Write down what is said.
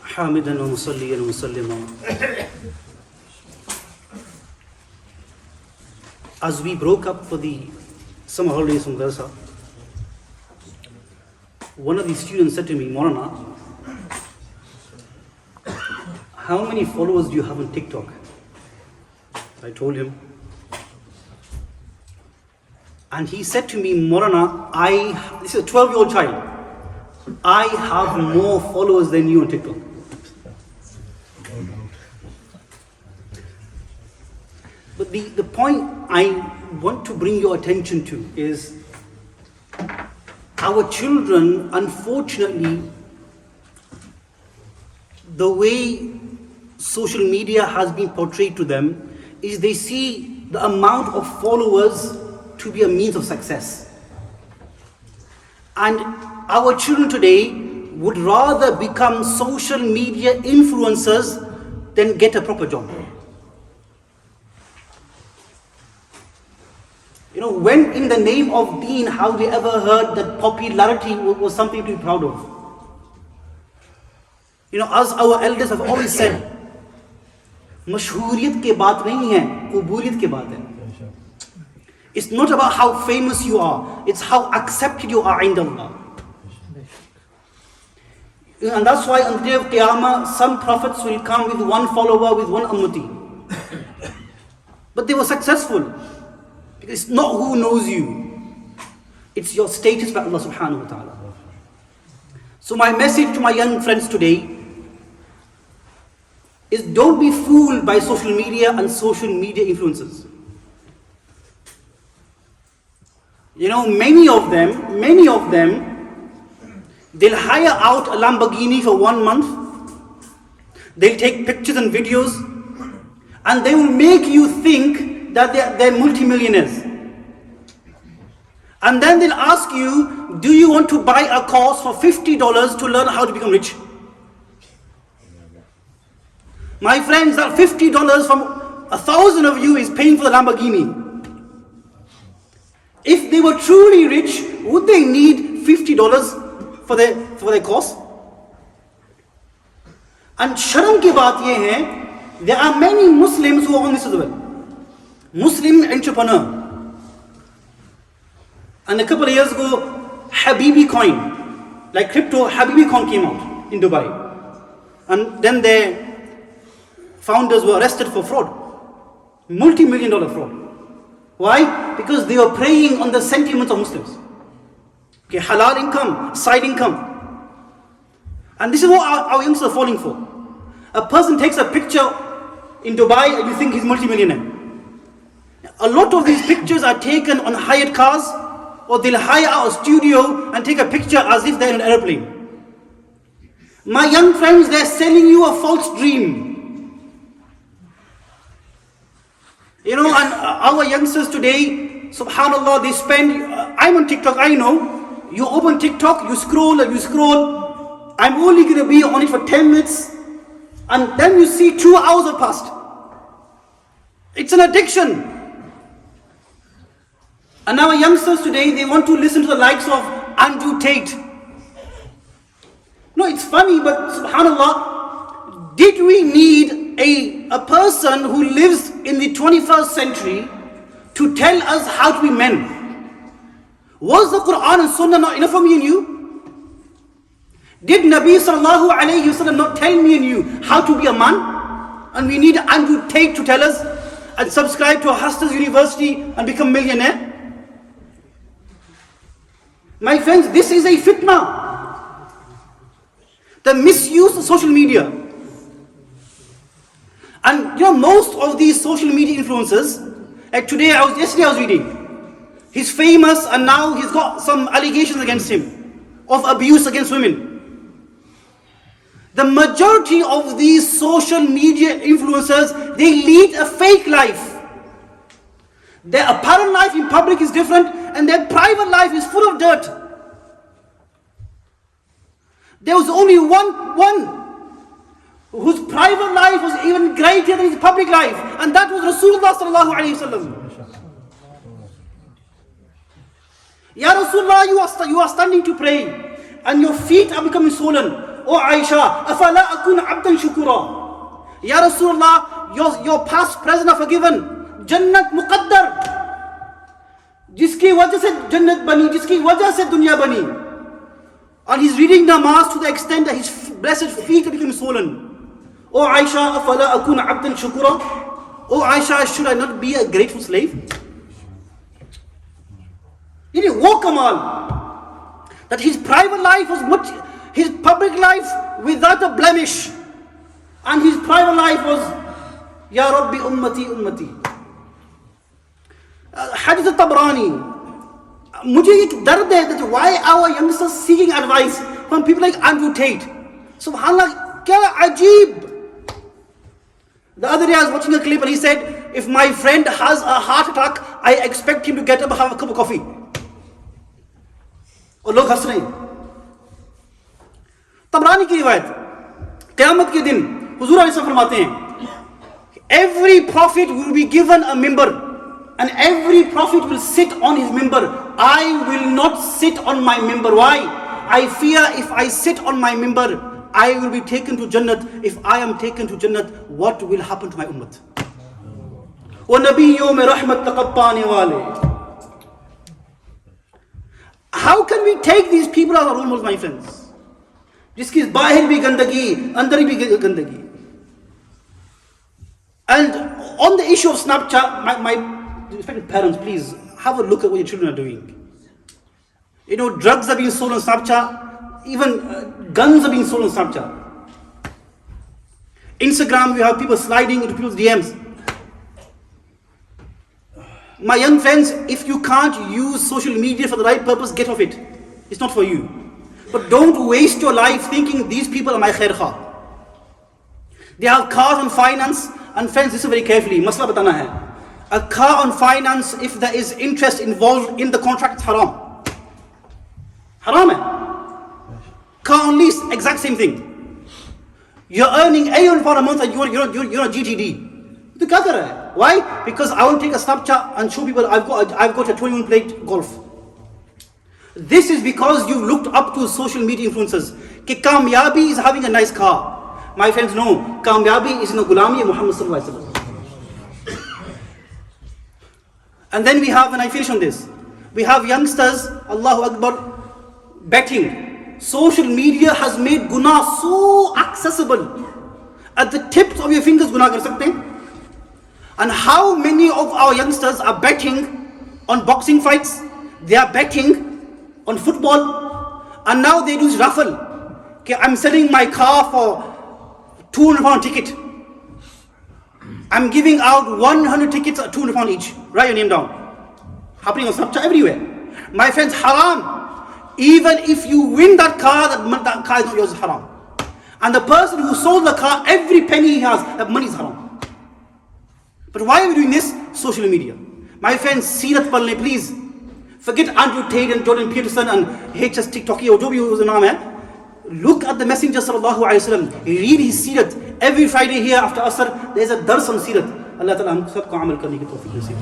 حامدا ومصليا ومسلما. As we broke up for the summer holidays from Gaza, one of the students said to me, Mawlana, how many followers do you have on TikTok? I told him. And he said to me, Mawlana, this is a 12-year-old child, I have more followers than you on TikTok. But the point I want to bring your attention to is our children, unfortunately, the way social media has been portrayed to them is they see the amount of followers to be a means of success. And our children today would rather become social media influencers than get a proper job. You know, when in the name of deen, have we ever heard that popularity was something to be proud of? You know, as our elders have always said, mashhooriyat ke baat nahi hai, qubuliyat ke baat hai. It's not about how famous you are, it's how accepted you are in Allah. And that's why on the day of Qiyamah, some prophets will come with one follower, with one ummati. But they were successful. Because it's not who knows you, it's your status by Allah subhanahu wa ta'ala. So my message to my young friends today is don't be fooled by social media and social media influences. You know, many of them, they'll hire out a Lamborghini for 1 month, they'll take pictures and videos, and they will make you think that they're multimillionaires. And then they'll ask you, do you want to buy a course for $50 to learn how to become rich? My friends, that $50 from 1,000 of you is paying for the Lamborghini. If they were truly rich, would they need $50 for their course? And sharam ki baat ye hai, there are many Muslims who are on this as well. Muslim entrepreneur. And a couple of years ago, Habibi coin, like crypto, Habibi coin came out in Dubai. And then their founders were arrested for fraud. Multi-million-dollar fraud. Why? Because they were preying on the sentiments of Muslims. Okay, halal income, side income. And this is what our youngsters are falling for. A person takes a picture in Dubai and you think he's multi-millionaire. A lot of these pictures are taken on hired cars, or they'll hire out a studio and take a picture as if they're in an airplane. My young friends, they're selling you a false dream. You know, and our youngsters today, subhanAllah, they spend, I'm on TikTok, I know, you open TikTok, you scroll, I'm only going to be on it for 10 minutes, and then you see 2 hours have passed. It's an addiction. And our youngsters today, they want to listen to the likes of Andrew Tate. No, it's funny, but subhanAllah, did we need a person who lives in the 21st century to tell us how to be men? Was the Quran and Sunnah not enough for me and you? Did Nabi sallallahu alayhi wasallam not tell me and you how to be a man? And we need Andrew Tate to tell us and subscribe to a Hustlers University and become millionaire? My friends, this is a fitna. The misuse of social media. And you know, most of these social media influencers, like yesterday I was reading, he's famous and now he's got some allegations against him of abuse against women. The majority of these social media influencers, they lead a fake life. Their apparent life in public is different, and their private life is full of dirt. There was only one whose private life was even greater than his public life, and that was Rasulullah sallallahu alaihi wasallam. Ya Rasulullah, you are standing to pray, and your feet are becoming swollen. Oh Aisha, afala akun abdan shukura. Ya Rasulullah, your past, present are forgiven. Jannat muqaddar. जिसकी वजह से जन्नत बनी, जिसकी वजह से दुनिया बनी. And he's reading namaz to the extent that his blessed feet are becoming swollen. Oh Aisha, afala akuna abdan shukura. Oh Aisha, should I not be a grateful slave? Did he walk Kamal? That his private life was much, his public life without a blemish. And his private life was, Ya Rabbi ummati ummati. Hadith al-Tabrani. मुझे एक दर्द है that why our youngsters seeking advice from people like Andrew Tate. Subhanallah, क्या अजीब. The other day I was watching a clip and he said, if my friend has a heart attack, I expect him to get up and have a cup of coffee. और लोग हंस रहे हैं. तबरानी की रिवायत, क़यामत के दिन हुजूर अलैहि सल्लम फरमाते हैं, every prophet will be given a mimbar. And every prophet will sit on his mimbar. I will not sit on my mimbar. Why? I fear if I sit on my mimbar, I will be taken to Jannat. If I am taken to Jannat, what will happen to my ummah? How can we take these people as our role models, my friends? Jiski bahir bhi gandagi, andar bhi gandagi. And on the issue of Snapchat, my respected parents, please have a look at what your children are doing. You know, drugs are being sold on Snapchat, even guns are being sold on Snapchat. Instagram, we have people sliding into people's DMs. My young friends, if you can't use social media for the right purpose, get off it. It's not for you. But don't waste your life thinking these people are my khair kha. They have cars on finance, and friends, listen very carefully. Masla batana hai. A car on finance, if there is interest involved in the contract, it's haram. Haram hai. Car on lease, exact same thing. You're earning £800 a month and you're a GTD. To kya kar raha hai? Why? Because I want to take a Snapchat and show people I've got a 21 plate Golf. This is because you looked up to social media influencers. Ki Kamyabi is having a nice car. My friends know, Kamyabi is in the Gulami of Muhammad sallallahu alaihi wasallam. And then we have, and I finish on this, we have youngsters, Allahu Akbar, betting. Social media has made guna so accessible. At the tips of your fingers guna kar sakte hain. And how many of our youngsters are betting on boxing fights? They are betting on football. And now they do raffle. Okay, I'm selling my car for £200 ticket. I'm giving out 100 tickets at £200 each. Write your name down. Happening on Snapchat everywhere. My friends, haram. Even if you win that car, that car is not yours, haram. And the person who sold the car, every penny he has, that money is haram. But why are we doing this? Social media. My friends, Seerat Palne, please. Forget Andrew Tate and Jordan Peterson and HS TikToki or who's the name hai. Look at the Messenger sallallahu alaihi wasallam. Read his Seerat. Every Friday here after Asr, there is a dars on Seerat. Allah Ta'ala hum sabko amal karne ki tawfiq naseeb.